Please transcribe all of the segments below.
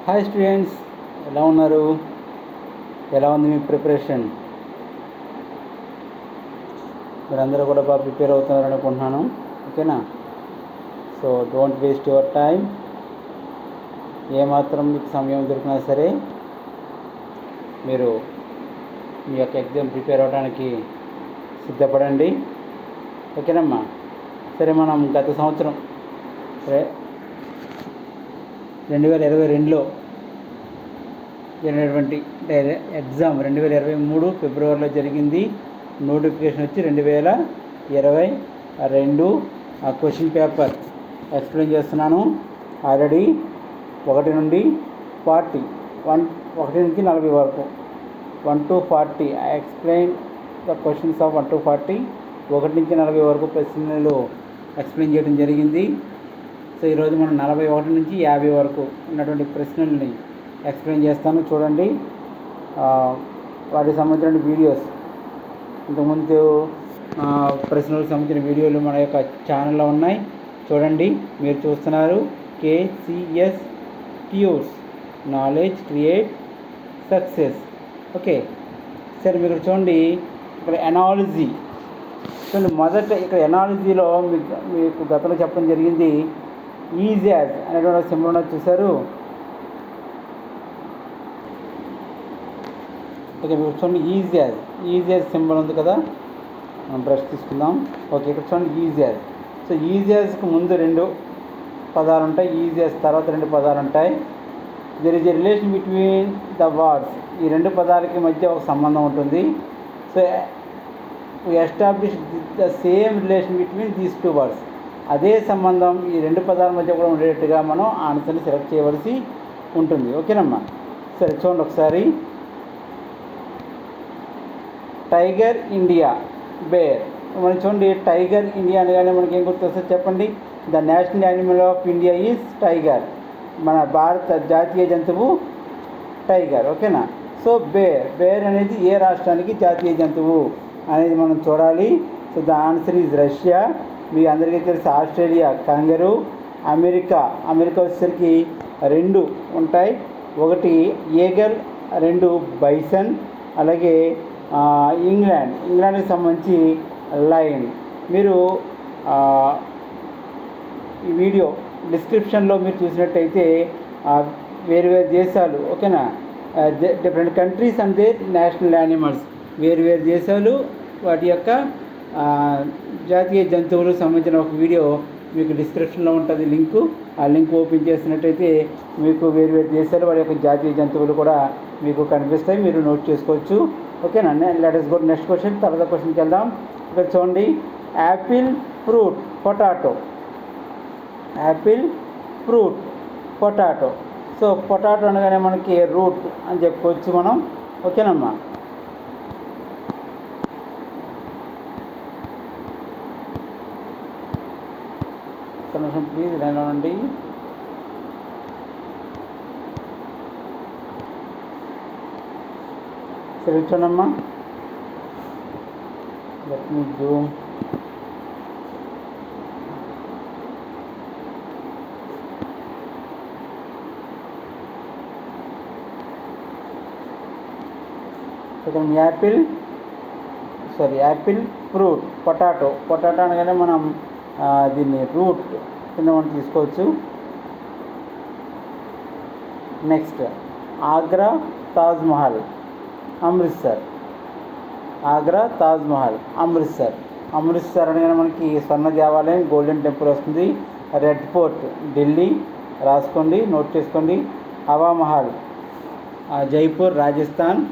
Hi students, ఎలా ఉన్నారు? ఎలా ఉంది మీ ప్రిపరేషన్? మీరందరూ కూడా బాగా ప్రిపేర్ అవుతున్నారని అనుకుంటున్నాను. ఓకేనా? So don't waste your time. ఏమాత్రం మీకు సమయం దొరికినా సరే మీరు మీ యొక్క ఎగ్జామ్ ప్రిపేర్ అవ్వడానికి సిద్ధపడండి. ఓకేనమ్మా? సరే, మనం గత సంవత్సరం 2022లో జరిగినటువంటి ఎగ్జామ్ 2023 ఫిబ్రవరిలో జరిగింది. నోటిఫికేషన్ వచ్చి 2022. ఆ క్వశ్చన్ పేపర్ ఎక్స్ప్లెయిన్ చేస్తున్నాను. ఆల్రెడీ 1 నుండి 40, 1 నుంచి 40 వరకు 1 to 40 I explain the questions of 1 to 40. 1 నుంచి 40 వరకు ప్రశ్నలు ఎక్స్ప్లెయిన్ చేయడం జరిగింది. సో ఈరోజు మనం 41 నుంచి 50 వరకు ఉన్నటువంటి ప్రశ్నల్ని ఎక్స్ప్లెయిన్ చేస్తాను. చూడండి, వాటికి సంబంధించిన వీడియోస్, ఇంతకుముందు ప్రశ్నలకు సంబంధించిన వీడియోలు మన యొక్క ఛానల్లో ఉన్నాయి. చూడండి, మీరు చూస్తున్నారు KCS tours, knowledge create success. Okay, సరే మీరు చూడండి, ఇక్కడ ఎనాలజీ చూడండి. మొదట ఇక్కడ ఎనాలజీలో మీకు గతంలో చెప్పడం జరిగింది. ఈజ్ యాజ్ అనేటువంటి సింబల్ ఉన్నది చూశారు. ఓకే, మీరు చూడండి, ఈజ్ యాజ్ సింబల్ ఉంది కదా. మనం బ్రష్ తీసుకుందాం. ఓకే, ఇక్కడ చూడండి ఈజ్ యాజ్. సో ఈజ్ యాజ్కి ముందు 2 పదాలు ఉంటాయి, ఈజ్ యాజ్ తర్వాత 2 పదాలు ఉంటాయి. There is a relation between the words. ఈ 2 పదాలకి మధ్య ఒక సంబంధం ఉంటుంది. So we establish the same relation between these 2 words. అదే సంబంధం ఈ 2 పదాల మధ్య కూడా ఉండేటట్టుగా మనం ఆన్సర్ని సెలెక్ట్ చేయవలసి ఉంటుంది. ఓకేనమ్మా? సరే చూడండి ఒకసారి. Tiger, India, bear. మనం చూడండి, టైగర్ ఇండియా అనగానే మనకి ఏం గుర్తొస్తుంది చెప్పండి? The national animal of India is tiger. మన భారత జాతీయ జంతువు టైగర్. ఓకేనా? సో బేర్ అనేది ఏ రాష్ట్రానికి జాతీయ జంతువు అనేది మనం చూడాలి. So the answer is Russia. మీ అందరికీ తెలిసి ఆస్ట్రేలియా కంగరు. అమెరికా వచ్చేసరికి 2 ఉంటాయి. 1 ఈగల్, 2 బైసన్. అలాగే ఇంగ్లాండ్కి సంబంధించి లయన్. మీరు ఈ వీడియో డిస్క్రిప్షన్లో మీరు చూసినట్టయితే వేరు దేశాలు, ఓకేనా, different countries and their national animals, వేరు దేశాలు వాటి యొక్క జాతీయ జంతువులకు సంబంధించిన ఒక వీడియో మీకు డిస్క్రిప్షన్లో ఉంటుంది లింకు. ఆ లింక్ ఓపెన్ చేసినట్టయితే మీకు వేరు దేశాలు వారి యొక్క జాతీయ జంతువులు కూడా మీకు కనిపిస్తాయి, మీరు నోట్ చేసుకోవచ్చు. ఓకేనా? Let us go to next question. తర్వాత క్వశ్చన్కి వెళ్దాం. ఇక్కడ చూడండి, Apple, fruit, potato. Apple, fruit, potato. So potato అనగానే మనకి రూట్ అని చెప్పుకోవచ్చు మనం. ఓకేనమ్మా? నిమిషం ప్లీజ్ లైన్లో ఉండండి. సరే చూడమ్మా, let me Zoom. Apple, fruit, potato. Potato అనగానే మనం దీన్ని రూట్ కింద మనం తీసుకోవచ్చు. నెక్స్ట్, ఆగ్రా, తాజ్మహల్, అమృత్సర్. ఆగ్రా, తాజ్మహల్, అమృత్సర్. అమృత్సర్ అనగానే మనకి స్వర్ణ దేవాలయం, గోల్డెన్ టెంపుల్ వస్తుంది. Red fort, Delhi. రాసుకోండి, నోట్ చేసుకోండి. హవా మహల్, జైపూర్, రాజస్థాన్.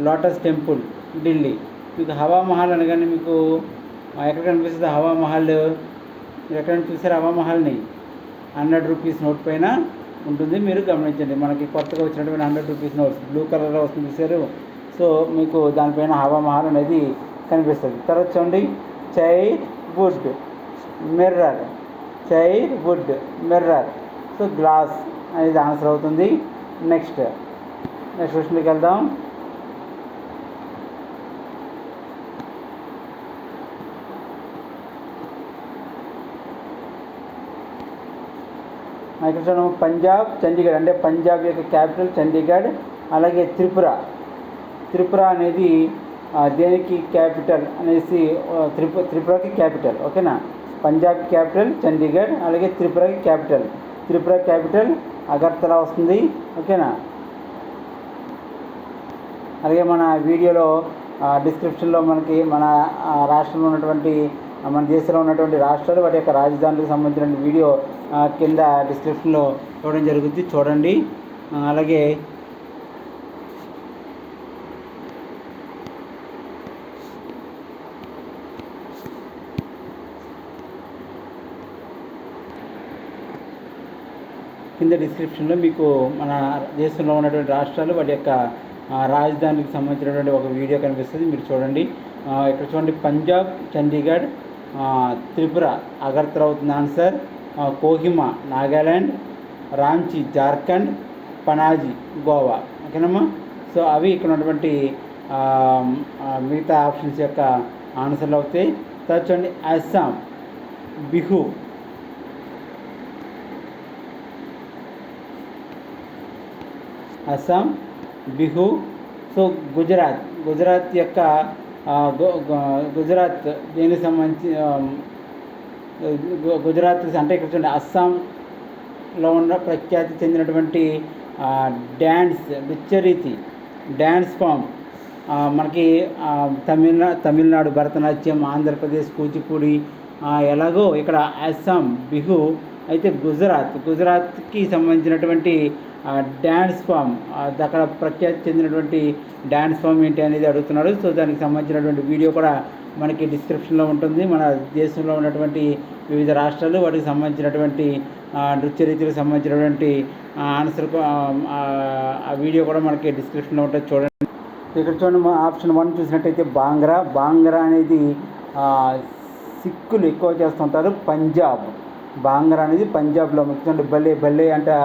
Lotus temple, Delhi. మీకు హవా మహల్ అనగానే మీకు ఎక్కడ కనిపిస్తుంది? హవా మహల్ మీరు ఎక్కడైనా చూసారు? హవా మహల్ని 100 రూపీస్ నోట్ పైన ఉంటుంది, మీరు గమనించండి. మనకి కొత్తగా వచ్చినటువంటి 100 రూపీస్ నోట్స్ బ్లూ కలర్లో వస్తుంది చూసారు. సో మీకు దానిపైన హవా మహల్ అనేది కనిపిస్తుంది. తర్వాత చూడండి, chair wood, mirror. Chair wood, mirror. So glass అనేది ఆన్సర్ అవుతుంది. నెక్స్ట్ క్వశ్చన్కి వెళ్దాం. ఇక్కడ చూడము పంజాబ్ చండీగఢ్ అంటే పంజాబ్ యొక్క క్యాపిటల్ చండీగఢ్. అలాగే త్రిపుర అనేది దేనికి క్యాపిటల్ అనేసి త్రిపురకి క్యాపిటల్. ఓకేనా, పంజాబ్ క్యాపిటల్ చండీగఢ్, అలాగే త్రిపురకి క్యాపిటల్. త్రిపుర క్యాపిటల్ అగర్తలా వస్తుంది. ఓకేనా, అలాగే మన వీడియోలో డిస్క్రిప్షన్లో మనకి మన రాష్ట్రంలో ఉన్నటువంటి మన దేశంలో ఉన్నటువంటి రాష్ట్రాలు వాటి యొక్క రాజధానులకు సంబంధించిన వీడియో కింద డిస్క్రిప్షన్లో ఇవ్వడం జరుగుతుంది, చూడండి. అలాగే కింద డిస్క్రిప్షన్లో మీకు మన దేశంలో ఉన్నటువంటి రాష్ట్రాలు వాటి యొక్క రాజధానికి సంబంధించినటువంటి ఒక వీడియో కనిపిస్తుంది, మీరు చూడండి. ఇక్కడ చూడండి, పంజాబ్ చండీగఢ్, త్రిపుర అగర్తలా అవుతుంది ఆన్సర్, కోహిమా నాగాల్యాండ్, రాంచీ జార్ఖండ్, పనాజీ గోవా. ఓకేనమ్మా, సో అవి ఇక్కడ ఉన్నటువంటి మిగతా ఆప్షన్స్ యొక్క ఆన్సర్లు అవుతాయి. తర్వాత చూడండి, అస్సాం బిహు, అస్సాం బిహు. సో గుజరాత్ యొక్క గుజరాత్ దేనికి సంబంధించి గుజరాత్ అంటే ఇక్కడ చూడండి, అస్సాంలో ఉన్న ప్రఖ్యాతి చెందినటువంటి నృత్యరీతి డ్యాన్స్ ఫామ్ మనకి తమిళనాడు భరతనాట్యం, ఆంధ్రప్రదేశ్ కూచిపూడి, ఎలాగో ఇక్కడ అస్సాం బిహు. అయితే గుజరాత్కి సంబంధించినటువంటి డ్యాన్స్ ఫామ్ అక్కడ ప్రఖ్యాతి చెందినటువంటి డ్యాన్స్ ఫామ్ ఏంటి అనేది అడుగుతున్నాడు. సో దానికి సంబంధించినటువంటి వీడియో కూడా మనకి డిస్క్రిప్షన్లో ఉంటుంది. మన దేశంలో ఉన్నటువంటి వివిధ రాష్ట్రాలు వాటికి సంబంధించినటువంటి నృత్య రీతికి సంబంధించినటువంటి ఆన్సర్ ఆ వీడియో కూడా మనకి డిస్క్రిప్షన్లో ఉంటుంది, చూడండి. ఇక్కడ చూడండి, ఆప్షన్ 1 చూసినట్టయితే బాంగ్రా అనేది సిక్కులు ఎక్కువ చేస్తుంటారు. బాంగ్రా అనేది పంజాబ్లో ముఖ్యంగా బల్లే అంటే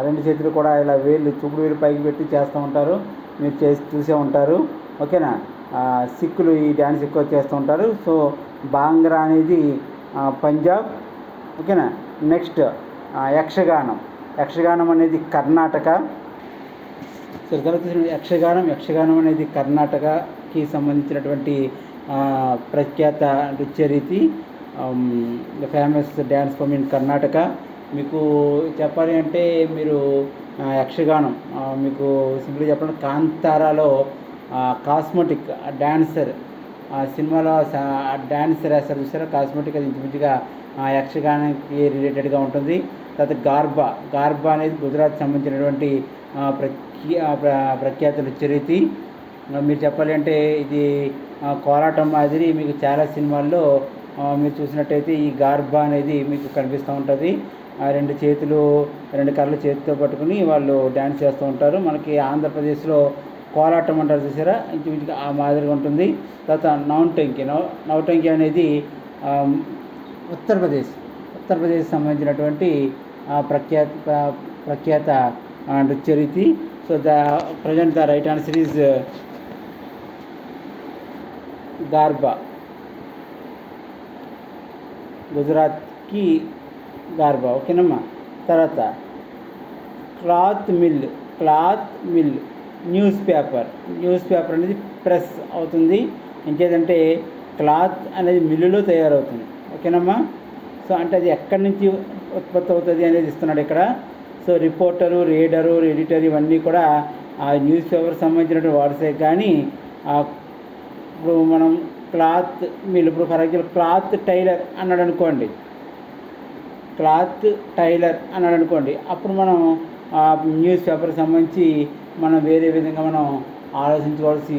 రెండు చేతులు కూడా ఇలా చూపుడు వేలు పైకి పెట్టి చేస్తూ ఉంటారు, మీరు చూసే ఉంటారు. ఓకేనా, సిక్కులు ఈ డ్యాన్స్ ఎక్కువ చేస్తూ ఉంటారు. సో బాంగ్రా అనేది పంజాబ్. ఓకేనా, నెక్స్ట్ యక్షగానం అనేది కర్ణాటక. సో యక్షగానం అనేది కర్ణాటకకి సంబంధించినటువంటి ప్రఖ్యాత నృత్య రీతి, famous dance form in Karnataka. మీకు చెప్పాలి అంటే మీరు యక్షగానం మీకు సింపుల్గా చెప్పండి, కాంతారాలో కాస్మెటిక్ డ్యాన్సర్ సినిమాలో డ్యాన్సర్ వేస్తారు చూసారా, కాస్మెటిక్, అది ఇంచుమించుగా యక్షగానానికి రిలేటెడ్గా ఉంటుంది. తర్వాత గార్బా అనేది గుజరాత్ సంబంధించినటువంటి ప్రఖ్యాత నృత్య రీతి. మీరు చెప్పాలి అంటే ఇది కోలాటం మాదిరి మీకు చాలా సినిమాల్లో మీరు చూసినట్టయితే ఈ గార్బా అనేది మీకు కనిపిస్తూ ఉంటుంది. రెండు కర్రలు చేతితో పట్టుకుని వాళ్ళు డ్యాన్స్ చేస్తూ ఉంటారు. మనకి ఆంధ్రప్రదేశ్లో కోలాటం అంటారు చూసారా, ఇంచుమించుగా ఆ మాదిరిగా ఉంటుంది. తర్వాత నౌటంకి అనేది ఉత్తరప్రదేశ్ సంబంధించినటువంటి ప్రఖ్యాత నృత్య రీతి. So present the right answer is Garba. గుజరాత్కి గార్బా. ఓకేనమ్మా. తర్వాత క్లాత్ మిల్ న్యూస్ పేపర్ అనేది ప్రెస్ అవుతుంది. ఇంకేదంటే క్లాత్ అనేది మిల్లులో తయారవుతుంది. ఓకేనమ్మా. సో అంటే అది ఎక్కడి నుంచి ఉత్పత్తి అవుతుంది అనేది ఇస్తున్నాడు ఇక్కడ. సో రిపోర్టరు, రీడరు, ఎడిటర్ ఇవన్నీ కూడా ఆ న్యూస్ పేపర్ సంబంధించినటువంటి వర్డ్సే. కానీ ఇప్పుడు మనం క్లాత్ మిల్, ఇప్పుడు ఫర్ ఎగ్జాంపుల్ క్లాత్ టైలర్ అన్నాడు అనుకోండి, అప్పుడు మనం న్యూస్ పేపర్ సంబంధించి మనం వేరే విధంగా మనం ఆలోచించవలసి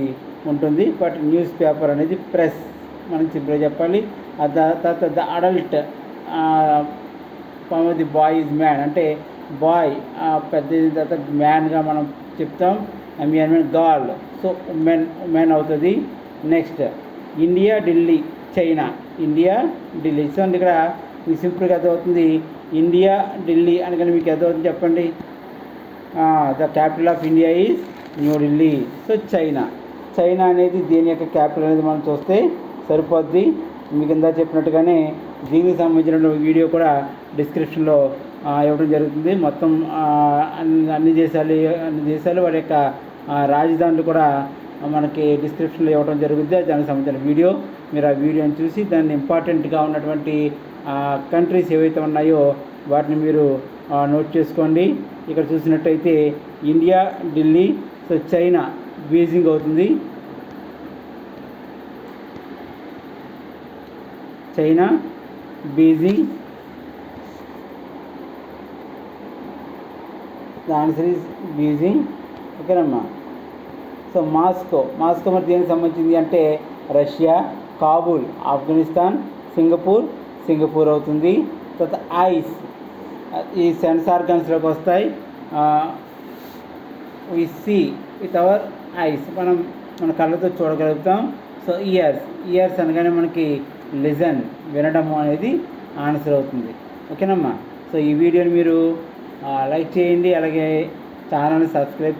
ఉంటుంది. బట్ న్యూస్ పేపర్ అనేది ప్రెస్ మనం సింపుల్గా చెప్పాలి. తర్వాత the adult the boy is man అంటే బాయ్ పెద్ద తర్వాత మ్యాన్గా మనం చెప్తాం. గాల్, సో ఉమెన్ అవుతుంది. Next India, Delhi, China. So ఇక్కడ మీకు సింపుల్గా అర్థమవుతుంది. ఇండియా, ఢిల్లీ అనగానే మీకు అర్థమవుతుంది చెప్పండి. The capital of India is New Delhi. So China అనేది దేని యొక్క క్యాపిటల్ అనేది మనం చూస్తే సరిపోద్ది. మీకు ఇందా చెప్పినట్టుగానే దీనికి సంబంధించిన వీడియో కూడా డిస్క్రిప్షన్లో ఇవ్వడం జరుగుతుంది. మొత్తం అన్ని దేశాలు వారి యొక్క రాజధానులు కూడా మనకి డిస్క్రిప్షన్లో ఇవ్వడం జరుగుతుంది. దానికి సంబంధించిన వీడియో మీరు ఆ వీడియోని చూసి దాన్ని ఇంపార్టెంట్గా ఉన్నటువంటి కంట్రీస్ ఏవైతే ఉన్నాయో వాటిని మీరు నోట్ చేసుకోండి. ఇక్కడ చూసినట్టయితే India, Delhi, so China Beijing అవుతుంది. China Beijing, the answer is Beijing. ఓకేనమ్మా. సో మాస్కో మరి దేనికి సంబంధించింది అంటే రష్యా, కాబూల్ ఆఫ్ఘనిస్తాన్, సింగపూర్ అవుతుంది. తర్వాత ఐస్ ఈ సెన్స్ ఆర్గన్స్లోకి వస్తాయి. We see with our eyes, మన కళ్ళతో చూడగలుగుతాం. సో ఇయర్స్ అనగానే మనకి లిజన్ వినడము అనేది ఆన్సర్ అవుతుంది. ఓకేనమ్మా. సో ఈ వీడియోని మీరు లైక్ చేయండి. అలాగే ఛానల్ని సబ్స్క్రైబ్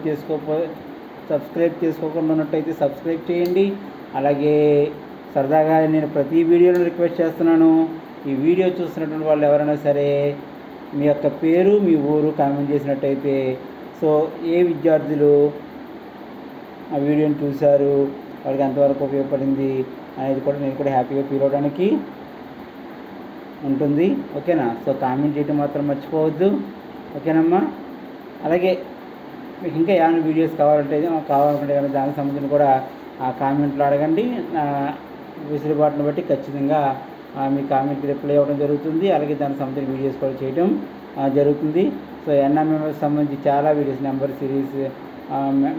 చేసుకోకుండా ఉన్నట్టయితే సబ్స్క్రైబ్ చేయండి. అలాగే సరదాగా నేను ప్రతి వీడియోలో రిక్వెస్ట్ చేస్తున్నాను, ఈ వీడియో చూస్తున్నటువంటి వాళ్ళు ఎవరైనా సరే మీ యొక్క పేరు, మీ ఊరు కామెంట్ చేసినట్టయితే సో ఏ విద్యార్థులు ఆ వీడియోని చూశారు, వాళ్ళకి ఎంతవరకు ఉపయోగపడింది అనేది కూడా నేను కూడా హ్యాపీగా ఫీల్ అవడానికి ఉంటుంది. ఓకేనా. సో కామెంట్ చేయడం మాత్రం మర్చిపోవద్దు. ఓకేనమ్మా. అలాగే మీకు ఇంకా ఏమైనా వీడియోస్ కావాలంటే కానీ దానికి సంబంధించిన కూడా ఆ కామెంట్లో అడగండి. వెసులుబాటును బట్టి ఖచ్చితంగా మీ కామెంట్కి రిప్లై ఇవ్వడం జరుగుతుంది. అలాగే దానికి సంబంధించిన వీడియోస్ కూడా చేయడం జరుగుతుంది. సో ఎన్ఎంఎంఎస్ సంబంధించి చాలా వీడియోస్, నెంబర్ సిరీస్,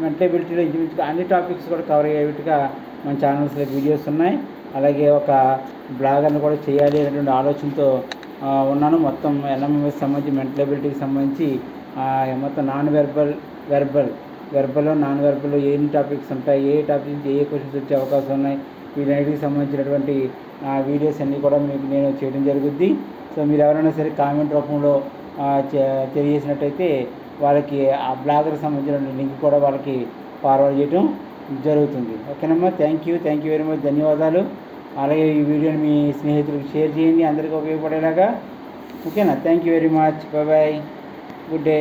మెంటల్ ఎబిలిటీలో ఇంచుమించుగా అన్ని టాపిక్స్ కూడా కవర్ అయ్యేట్టుగా మన ఛానల్స్లో వీడియోస్ ఉన్నాయి. అలాగే ఒక బ్లాగర్ని కూడా చేయాలి అనేటువంటి ఆలోచనతో ఉన్నాను. మొత్తం ఎన్ఎంఎంఎస్ సంబంధించి మెంటల్ ఎబిలిటీకి సంబంధించి మొత్తం వెర్బల్ నాన్ వెర్బల్లో ఎన్ని టాపిక్స్ ఉంటాయి, ఏ టాపిక్ నుంచి ఏ క్వశ్చన్స్ వచ్చే అవకాశం ఉన్నాయి, వీటన్నిటికి సంబంధించినటువంటి వీడియోస్ అన్నీ కూడా మీకు నేను చేయడం జరుగుద్ది. సో మీరు ఎవరైనా సరే కామెంట్ రూపంలో తెలియజేసినట్టయితే వాళ్ళకి ఆ బ్లాగర్కి సంబంధించిన లింక్ కూడా వాళ్ళకి ఫార్వర్డ్ చేయడం జరుగుతుంది. ఓకేనమ్మా. థ్యాంక్ యూ వెరీ మచ్, ధన్యవాదాలు. అలాగే ఈ వీడియోని మీ స్నేహితులకు షేర్ చేయండి, అందరికీ ఉపయోగపడేలాగా. ఓకేనా. Thank you very much. Bye, good day.